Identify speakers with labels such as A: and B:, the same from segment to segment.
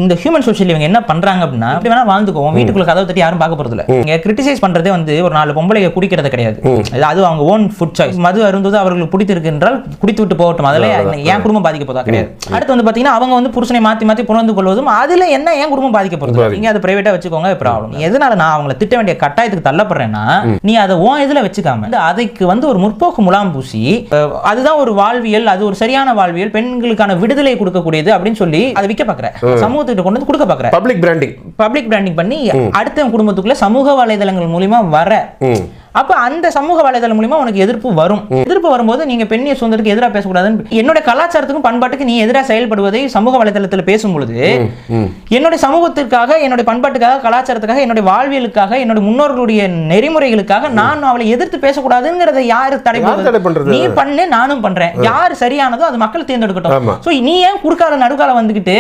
A: இந்த human social இவங்க என்ன பண்றாங்க அப்படின்னா இப்படி வேணா வாழ்ந்துக்கோம், வீட்டுக்குள்ள கதவை தட்டி யாரும் பார்க்க போறது இல்ல. இங்க கிரிட்டிசைஸ் பண்றதே வந்து ஒரு 4 பொம்பளைங்க குடிக்கிறது கிடையாது, அது அவங்க ஓன் ஃபுட் சாய்ஸ். மது அருந்துவது அவர்களுக்கு பிடித்திருக்கு என்றால் குடித்து விட்டு போகட்டும், அதுல என் குடும்பம் பாதிக்க போதா கிடையாது. அடுத்து வந்து பாத்தீங்கன்னா அவங்க வந்து புருஷனை மாத்தி புணர்ந்து கொள்வதும் அதுல என்ன என் குடும்பம் பாதிக்க போறது, நீங்க அதை பிரைவேட்டா வச்சுக்கோங்க ப்ராப்ளம். எதனால நான் அவங்களை திட்ட வேண்டிய கட்டாயத்துக்கு தள்ளப்படுறேன்னா, நீ அதை உன் இதுல வச்சுக்காம அதுக்கு வந்து ஒரு முற்போக்கு முலாம் பூசி அதுதான் ஒரு வாழ்வியல், அது ஒரு சரியான வாழ்வியல், பெண்களுக்கான விடுதலை கொடுக்கக்கூடியது அப்படின்னு சொல்லி அதை விற்க பாக்குற சமூகத்துக்கு கொண்டு வந்து கொடுக்க பாக்குற பப்ளிக் பிராண்டிங் பண்ணி அடுத்த குடும்பத்துக்குள்ள சமூக வலைதளங்கள் மூலமா வர. அப்ப அந்த சமூக வலைதளம் மூலமா உனக்கு எதிர்ப்பு வரும்போது நீங்க பெண்ணிய சுதந்திரத்துக்கு எதிராக பேசக்கூடாதுன்னு என்னோட கலாச்சாரத்துக்கும் பண்பாட்டுக்கு நீ எதிராக செயல்படுவதை சமூக வலைதளத்தில் பேசும்பொழுது என்னுடைய சமூகத்திற்காக, என்னுடைய பண்பாட்டுக்காக, கலாச்சாரத்துக்காக, என்னுடைய வாழ்வியலுக்காக, என்னுடைய முன்னோர்களுடைய நெறிமுறைகளுக்காக நான் அவளை எதிர்த்து பேசக்கூடாதுங்கிறத யாரு தடை பண்றது? நீ பண்ணு, நானும் பண்றேன், யாரு சரியானதோ அது மக்கள் தேர்ந்தெடுக்கட்டும். சோ நீ ஏன் குறுக்கால நடுக்கால வந்துட்டு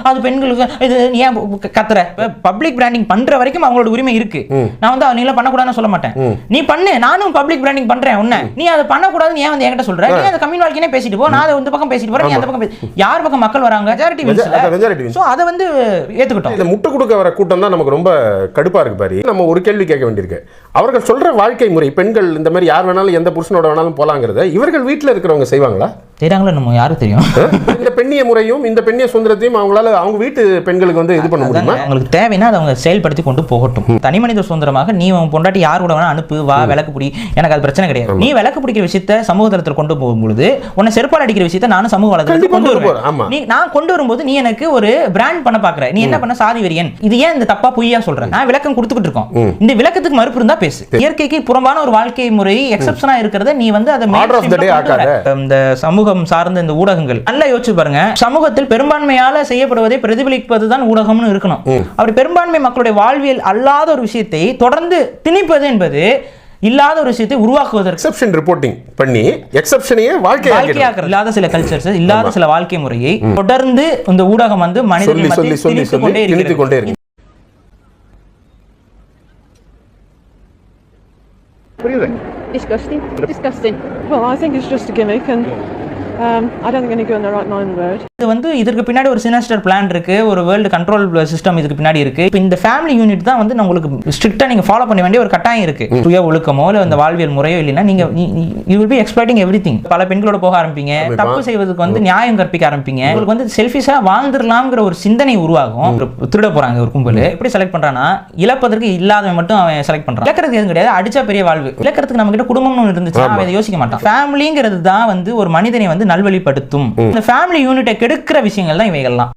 A: அது பெண்களுக்கு இது நீ ஏன் கத்துற? பப்ளிக் பிராண்டிங் பண்ற வரைக்கும் அவங்களோட உரிமை இருக்கு. நான் வந்து நீ எல்லாம் பண்ணக்கூடாதுன்னு சொல்ல மாட்டேன். நீ பண்ணு, நானும் பப்ளிக் பிராண்டிங் பண்றேன். உன்ன நீ அதை பண்ணக்கூடாதுன்னு ஏன் வந்து என்கிட்ட சொல்ற? நீ அந்த கம்யூன் வாழ்க்கையே பேசிட்டு போ, நான் அதை இந்த பக்கம் பேசிட்டு போறேன், நீ அந்த பக்கம் யார் பக்கம் மக்கள் வராங்க, மெஜாரிட்டி. சோ அதை வந்து ஏத்துக்கிட்டோம். இந்த
B: முட்டு கொடுக்க வர கூட்டம் தான் நமக்கு ரொம்ப கடுப்பா இருக்கு பாரு. நம்ம ஒரு கேள்வி கேட்க வேண்டியிருக்கு. அவர்கள் சொல்ற வாழ்க்கை முறை, பெண்கள் இந்த மாதிரி யார் வேணாலும் எந்த புருஷனோட வேணாலும் போலாங்கிறத இவர்கள் வீட்டில் இருக்கிறவங்க செய்வாங்களா?
A: செய்றாங்களா? நம்ம யாருக்கு தெரியும்?
B: இந்த பெண்ணிய முறையும் இந்த பெண்ணிய சுதந்திரத்தையும் அவங்களால அவங்க வீட்டு பெண்களுக்கு வந்து இது பண்ண முடியுமா?
A: அவங்களுக்கு தேவைன்னா அதை அவங்க செயல்படுத்தி கொண்டு போகட்டும். தனி மனித சுதந்திரமாக நீ உன் பொண்டாட்டி யார் கூட வேணா அனுப்பு, வா, விளக்கு பிடி, எனக்கு அது பிரச்சனை கிடையாது. நீ விளக்கு பிடிக்கிற விஷயத்த சமூக தளத்தில் கொண்டு போகும்போது உன்னை செருப்பால் அடிக்கிற விஷயத்த நானும் சமூக வளத்தில் கொண்டு வருவேன். நான் கொண்டு வரும்போது நீ எனக்கு ஒரு பிராண்ட் பண்ண பாக்குற, நீ என்ன பண்ண சாதி வெறியன், இது ஏன் இந்த தப்பா பொய்யா சொல்றேன்? நான் விளக்கம் கொடுத்துக்கிட்டு இருக்கோம். இந்த விளக்கத்துக்கு மறுப்பு இருந்தா பேசு. இயற்கைக்கு புறம்பான ஒரு வாழ்க்கை முறை எக்ஸெப்ஷனா இருக்கிறத நீ வந்து அதை இந்த சமூகம் சார்ந்த இந்த ஊடகங்கள் நல்லா யோசிச்சு பாருங்க. சமூகத்தில் பெரும்பான்மையால செய்யப்படுவதை பிரதிபலிப்பதுதான் ஊடகம்னு இருக்கணும். அப்படி பெரும்பான்மை மக்களுடைய வாழ்வியல் அல்லாத ஒரு விஷயத்தை தொடர்ந்து திணிப்பது என்பது இல்லாத ஒரு விஷயத்தை உருவாக்குவதற்கு
B: எக்ஸெப்ஷன் ரிப்போர்ட்டிங் பண்ணி எக்ஸெப்ஷனையே வாழ்க்கையாக்குறது.
A: இல்லாத சில கல்ச்சர்ஸ், இல்லாத சில வாழ்க்கை முறையை தொடர்ந்து இந்த ஊடகம் வந்து மனிதர்கள் மத்தியில் திணித்துக் கொண்டே இருக்கு.
C: What do you think? Disgusting. Well, I think it's just a gimmick and I don't think any go in the right mind word.
A: இது வந்து இதற்கு பின்னாடி ஒரு சினிஸ்டர் பிளான் இருக்கு, ஒரு வேர்ல்டு கண்ட்ரோல் சிஸ்டம் இதுக்கு பின்னாடி இருக்கு. இப்போ இந்த ஃபேமிலி யூனிட் தான் வந்து உங்களுக்கு ஸ்ட்ரிக்ட்டா நீங்க ஃபாலோ பண்ண வேண்டிய ஒரு கட்டாயம் இருக்கு. சுய ஒழுக்கமோ இல்ல அந்த வாழ்வியல் முறையோ இல்லைன்னா நீங்க you will be expecting everything. பல பெண்களோட போக ஆரம்பிப்பீங்க, தப்பு செய்வதற்கு வந்து நியாயம் கற்பிக்க ஆரம்பிப்பீங்க. உங்களுக்கு வந்து செல்ஃபிஷா வாழ்ந்துடலாம்ங்கிற ஒரு சிந்தனை உருவாகும். திருட போறாங்க ஒரு கும்பல் எப்படி செலக்ட் பண்றானா, இழப்பதற்கு இல்லாதவன் மட்டும் அவன் செலக்ட் பண்றான். இழக்கிறதுக்கு எதுவும் கிடையாது, அடிச்சா பெரிய வாழ்வு. இழக்கிறதுக்கு நம்ம கிட்ட குடும்பம்னு இருந்துச்சு அவன் இதை யோசிக்க மாட்டான். ஃபேமிலிங்கிறது தான் வந்து ஒரு மனிதனை வந்து நல்வழிப்படுத்தும். இந்த ஃபேமிலி யூனிட்டை கெடுக்கிற விஷயங்கள் தான் இவைகள்லாம்.